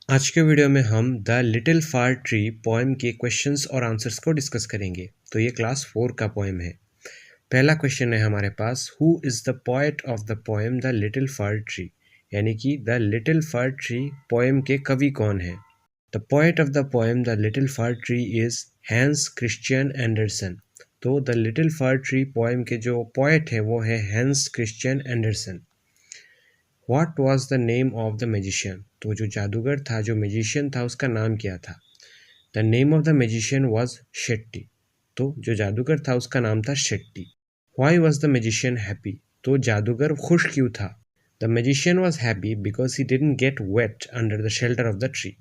आज के वीडियो में हम the little fir tree poem के क्वेश्चंस और आंसर्स को डिस्कस करेंगे। तो ये क्लास 4 का पोएम है। पहला क्वेश्चन है हमारे पास, who is the poet of the poem the little fir tree, यानी कि the little fir tree poem के कवि कौन है। The poet of the poem the little fir tree is Hans Christian Andersen. तो the little fir tree poem के जो poet है वो है Hans Christian Andersen. What was the name of the magician? तो जो जादूगर था, जो मैजिशियन था, उसका नाम क्या था। The name of the magician was Shetty. तो जो जादूगर था उसका नाम था Shetty. Why was the magician happy? तो जादूगर खुश क्यों था। The magician was happy because he didn't get wet under the shelter of the tree.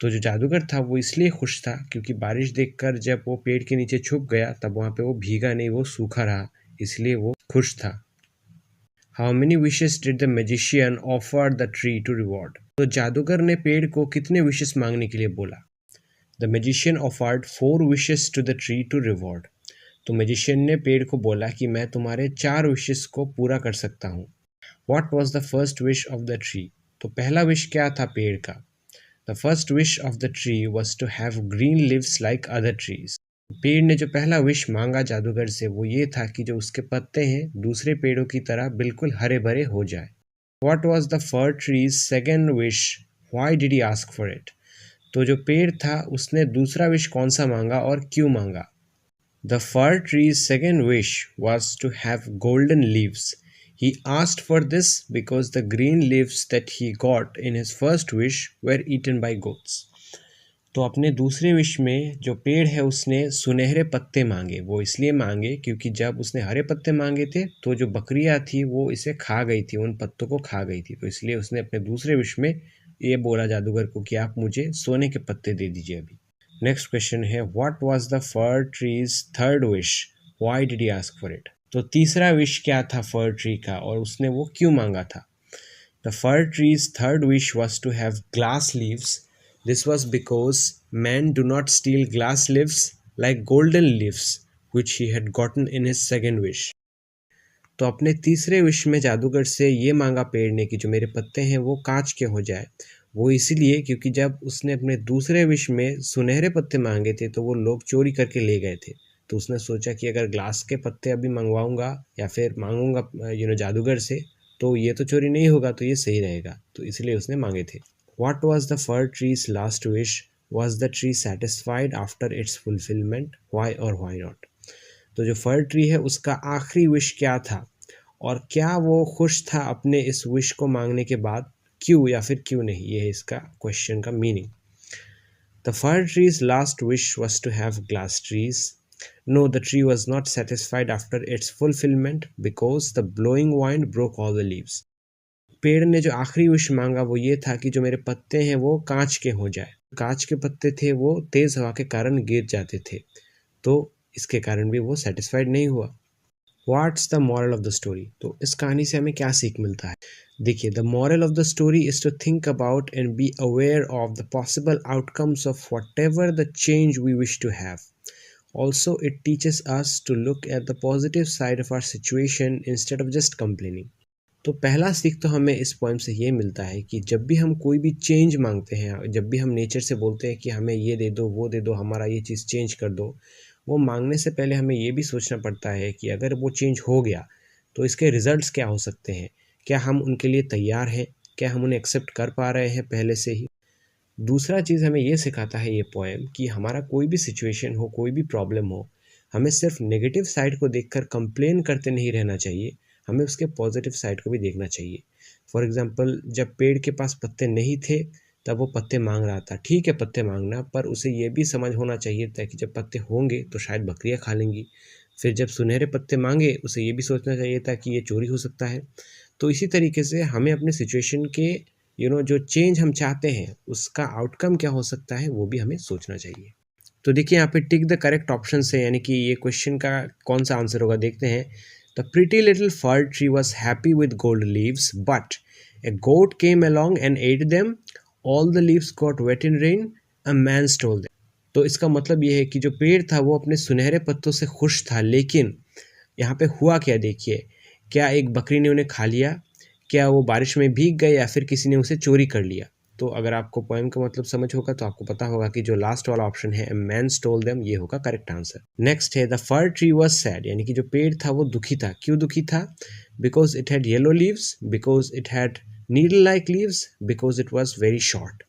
तो जो जादूगर था वो इसलिए खुश था क्योंकि बारिश देखकर जब वो पेड़ के नीचे छुप गया तब वहाँ पे वो भीगा नहीं, वो सूखा रहा, इसलिए वो खुश था। How many wishes did the magician offer the tree to reward? तो जादूगर ने पेड़ को कितने विशेस मांगने के लिए बोला। The magician offered 4 wishes to the tree to reward. तो मैजिशियन ने पेड़ को बोला कि मैं तुम्हारे 4 विशेस को पूरा कर सकता हूँ। What was the first wish of the tree? तो पहला विश क्या था पेड़ का। The first wish of the tree was to have green leaves like other trees. पेड़ ने जो पहला विश मांगा जादूगर से वो ये था कि जो उसके पत्ते हैं दूसरे पेड़ों की तरह बिल्कुल हरे भरे हो जाए। What was the fir tree's second wish? Why did he ask for it? तो जो पेड़ था उसने दूसरा विश कौन सा मांगा और क्यों मांगा। The fir tree's second wish was to have golden leaves. He asked for this because the green leaves that he got in his first wish were eaten by goats. तो अपने दूसरे विश में जो पेड़ है उसने सुनहरे पत्ते मांगे। वो इसलिए मांगे क्योंकि जब उसने हरे पत्ते मांगे थे तो जो बकरियां थी वो इसे खा गई थी, उन पत्तों को खा गई थी। तो इसलिए उसने अपने दूसरे विश में ये बोला जादूगर को कि आप मुझे सोने के पत्ते दे दीजिए अभी। नेक्स्ट क्वेश्चन है, what was the fir trees third wish, why did he ask for it. तो तीसरा विश क्या था फर ट्री का और उसने वो क्यों मांगा था। The fir trees third wish was to have glass leaves. This was because men do not steal glass leaves like golden leaves, which he had gotten in his second wish. तो अपने तीसरे विश में जादूगर से ये मांगा पेड़ ने कि जो मेरे पत्ते हैं वो कांच के हो जाए। वो इसीलिए क्योंकि जब उसने अपने दूसरे विश में सुनहरे पत्ते मांगे थे तो वो लोग चोरी करके ले गए थे। तो उसने सोचा कि अगर ग्लास के पत्ते अभी मंगवाऊंगा या फिर मांगूंगा जादूगर से तो ये तो चोरी नहीं होगा, तो ये सही रहेगा, तो इसलिए उसने मांगे थे। What was the fir tree's last wish? Was the tree satisfied after its fulfillment? Why or why not? तो जो फर ट्री है उसका आखिरी विश क्या था और क्या वो खुश था अपने इस विश को मांगने के बाद, क्यों या फिर क्यों नहीं, ये है इसका क्वेश्चन का meaning. The fir tree's last wish was to have glass trees. No, the tree was not satisfied after its fulfillment because the blowing wind broke all the leaves. पेड़ ने जो आखिरी विश मांगा वो ये था कि जो मेरे पत्ते हैं वो कांच के हो जाए। कांच के पत्ते थे वो तेज हवा के कारण गिर जाते थे, तो इसके कारण भी वो सेटिस्फाइड नहीं हुआ। What's the moral of the story. तो इस कहानी से हमें क्या सीख मिलता है। देखिए, the moral of the story is to think about and be aware of the possible outcomes of whatever the change we wish to have. Also, it teaches us to look at the positive side of our situation instead of just complaining. तो पहला सीख तो हमें इस poem से ये मिलता है कि जब भी हम कोई भी चेंज मांगते हैं, जब भी हम नेचर से बोलते हैं कि हमें ये दे दो, वो दे दो, हमारा ये चीज़ चेंज कर दो, वो मांगने से पहले हमें ये भी सोचना पड़ता है कि अगर वो चेंज हो गया तो इसके रिजल्ट्स क्या हो सकते हैं, क्या हम उनके लिए तैयार हैं, क्या हम उन्हें एक्सेप्ट कर पा रहे हैं पहले से ही। दूसरा चीज़ हमें ये सिखाता है ये पोएम कि हमारा कोई भी सिचुएशन हो, कोई भी प्रॉब्लम हो, हमें सिर्फ नेगेटिव साइड को देखकर कंप्लेन करते नहीं रहना चाहिए, हमें उसके पॉजिटिव साइड को भी देखना चाहिए। फॉर एग्जांपल, जब पेड़ के पास पत्ते नहीं थे तब वो पत्ते मांग रहा था। ठीक है पत्ते मांगना, पर उसे ये भी समझ होना चाहिए था कि जब पत्ते होंगे तो शायद बकरियां खा लेंगी। फिर जब सुनहरे पत्ते मांगे उसे ये भी सोचना चाहिए था कि ये चोरी हो सकता है। तो इसी तरीके से हमें अपने सिचुएशन के जो चेंज हम चाहते हैं उसका आउटकम क्या हो सकता है वो भी हमें सोचना चाहिए। तो देखिए यहाँ पे टिक द करेक्ट ऑप्शन है, यानी कि ये क्वेश्चन का कौन सा आंसर होगा देखते हैं। The pretty little fir tree was happy with gold leaves, but a goat came along and ate them. All the leaves got wet in rain. A man stole them. तो इसका मतलब ये है कि जो पेड़ था वो अपने सुनहरे पत्तों से खुश था, लेकिन यहाँ पे हुआ क्या देखिए, क्या एक बकरी ने उन्हें खा लिया, क्या वो बारिश में भीग गए या फिर किसी ने उसे चोरी कर लिया। तो अगर आपको पोएम का मतलब समझ होगा तो आपको पता होगा कि जो लास्ट वाला ऑप्शन है, ए मैन स्टोल देम, ये होगा करेक्ट आंसर। नेक्स्ट है the for tree was sad, यानी कि जो पेड़ था वो दुखी था। क्यों दुखी था? Because it had yellow leaves, because it had needle like leaves, because it was very short.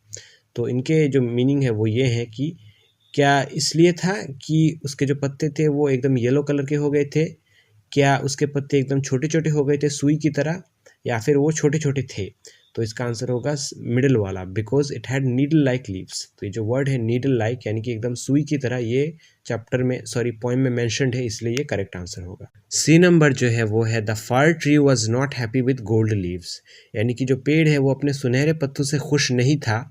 तो इनके जो मीनिंग है वो ये है कि क्या इसलिए था कि उसके जो पत्ते थे वो एकदम येलो कलर के हो गए थे, क्या उसके पत्ते एकदम छोटे छोटे हो गए थे सुई की तरह, या फिर वो छोटे छोटे थे। तो इसका आंसर होगा मिडिल वाला, because it had needle like leaves. तो ये जो वर्ड है नीडल लाइक यानी कि एकदम सुई की तरह, ये चैप्टर में पोएम में मेंशन्ड है, इसलिए ये करेक्ट आंसर होगा। सी नंबर जो है वो है the for tree was not happy with gold leaves, यानी कि जो पेड़ है वो अपने सुनहरे पत्तों से खुश नहीं था।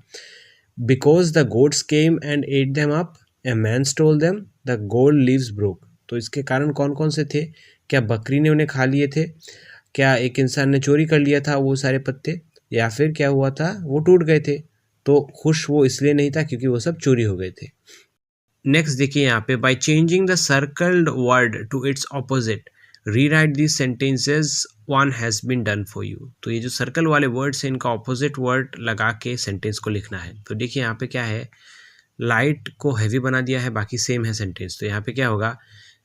Because the goats came and ate them up, a man stole them, the gold leaves broke. तो इसके कारण कौन कौन से थे? क्या बकरी ने उन्हें खा लिए थे, क्या एक इंसान ने चोरी कर लिया था वो सारे पत्ते, या फिर क्या हुआ था वो टूट गए थे। तो खुश वो इसलिए नहीं था क्योंकि वो सब चोरी हो गए थे। नेक्स्ट देखिए यहाँ पे, by changing the circled word to its opposite rewrite these sentences, one has been done for you. तो ये जो सर्कल वाले वर्ड्स हैं इनका ऑपोजिट वर्ड लगा के सेंटेंस को लिखना है। तो देखिए यहाँ पे क्या है, लाइट को हैवी बना दिया है, बाकी सेम है सेंटेंस। तो यहाँ पे क्या होगा,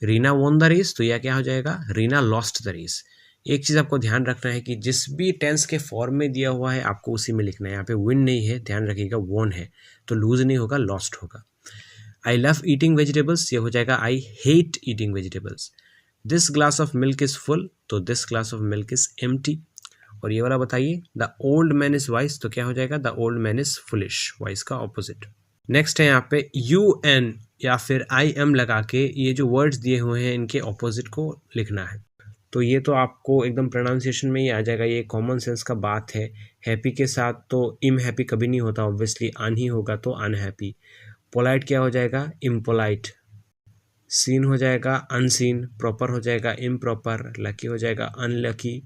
रीना वॉन द रेस, तो यह क्या हो जाएगा, रीना लॉस्ट द रेस। एक चीज़ आपको ध्यान रखना है कि जिस भी टेंस के फॉर्म में दिया हुआ है आपको उसी में लिखना है। यहाँ पे विन नहीं है, ध्यान रखिएगा, वॉन है, तो लूज नहीं होगा, लॉस्ट होगा। आई लव ईटिंग वेजिटेबल्स, ये हो जाएगा I hate eating vegetables. This glass of milk is full, तो this glass of milk is empty. और ये वाला बताइए, the old man is wise, तो क्या हो जाएगा, the old man is foolish, wise का ऑपोजिट। नेक्स्ट है यहाँ पे यू एन या फिर आई एम लगा के ये जो वर्ड्स दिए हुए हैं इनके ऑपोजिट को लिखना है। तो ये तो आपको एकदम प्रोनाउंसिएशन में ही आ जाएगा, ये कॉमन सेंस का बात है। हैप्पी के साथ तो इम हैप्पी कभी नहीं होता, ऑब्वियसली अन ही होगा, तो अनहैप्पी। पोलाइट क्या हो जाएगा, इम्पोलाइट। सीन हो जाएगा अनसीन, प्रॉपर हो जाएगा इम्प्रॉपर, लकी हो जाएगा अनलकी,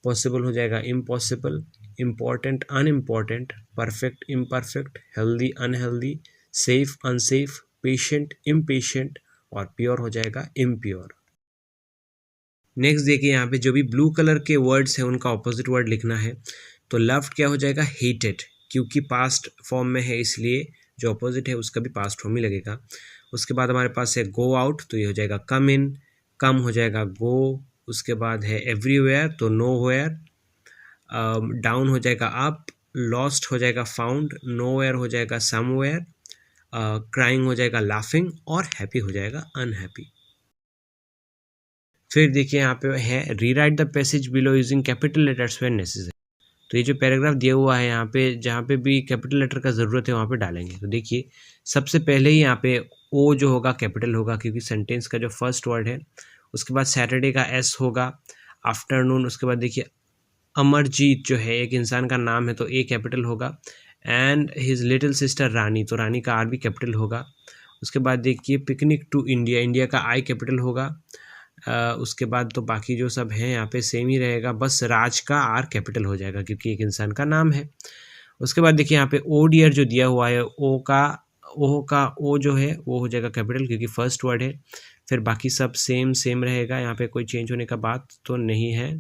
पॉसिबल हो जाएगा impossible, important unimportant, perfect imperfect, healthy unhealthy, safe unsafe, patient impatient, और प्योर हो जाएगा इम्प्योर। नेक्स्ट देखिए यहाँ पे जो भी ब्लू कलर के वर्ड्स हैं उनका ऑपोजिट वर्ड लिखना है। तो लव्ड क्या हो जाएगा, हेटेड, क्योंकि पास्ट फॉर्म में है इसलिए जो ऑपोजिट है उसका भी पास्ट फॉर्म ही लगेगा। उसके बाद हमारे पास है गो आउट, तो ये हो जाएगा कम इन, कम हो जाएगा गो। उसके बाद है एवरीवेयर, तो नो वेयर। डाउन हो जाएगा अप, लॉस्ट हो जाएगा फाउंड, नोवेयर हो जाएगा समवेयर, क्राइंग हो जाएगा लाफिंग, और हैप्पी हो जाएगा अनहैप्पी। फिर देखिए यहाँ पे है rewrite the passage below using capital letters when necessary. तो ये जो पैराग्राफ दिया हुआ है यहाँ पे, जहाँ पे भी कैपिटल लेटर का ज़रूरत है वहाँ पे डालेंगे। तो देखिए सबसे पहले ही यहाँ पे ओ जो होगा कैपिटल होगा, क्योंकि सेंटेंस का जो फर्स्ट वर्ड है। उसके बाद सैटरडे का एस होगा, आफ्टरनून। उसके बाद देखिए अमरजीत जो है एक इंसान का नाम है, तो ए कैपिटल होगा। एंड हिज लिटिल सिस्टर रानी, तो रानी का आर भी कैपिटल होगा। उसके बाद देखिए पिकनिक टू इंडिया, इंडिया का आई कैपिटल होगा। उसके बाद तो बाकी जो सब हैं यहाँ पे सेम ही रहेगा, बस राज का आर कैपिटल हो जाएगा क्योंकि एक इंसान का नाम है। उसके बाद देखिए यहाँ पे ओ डियर जो दिया हुआ है, ओ का ओ जो है वो हो जाएगा कैपिटल क्योंकि फर्स्ट वर्ड है। फिर बाकी सब सेम रहेगा, यहाँ पे कोई चेंज होने का बात तो नहीं है।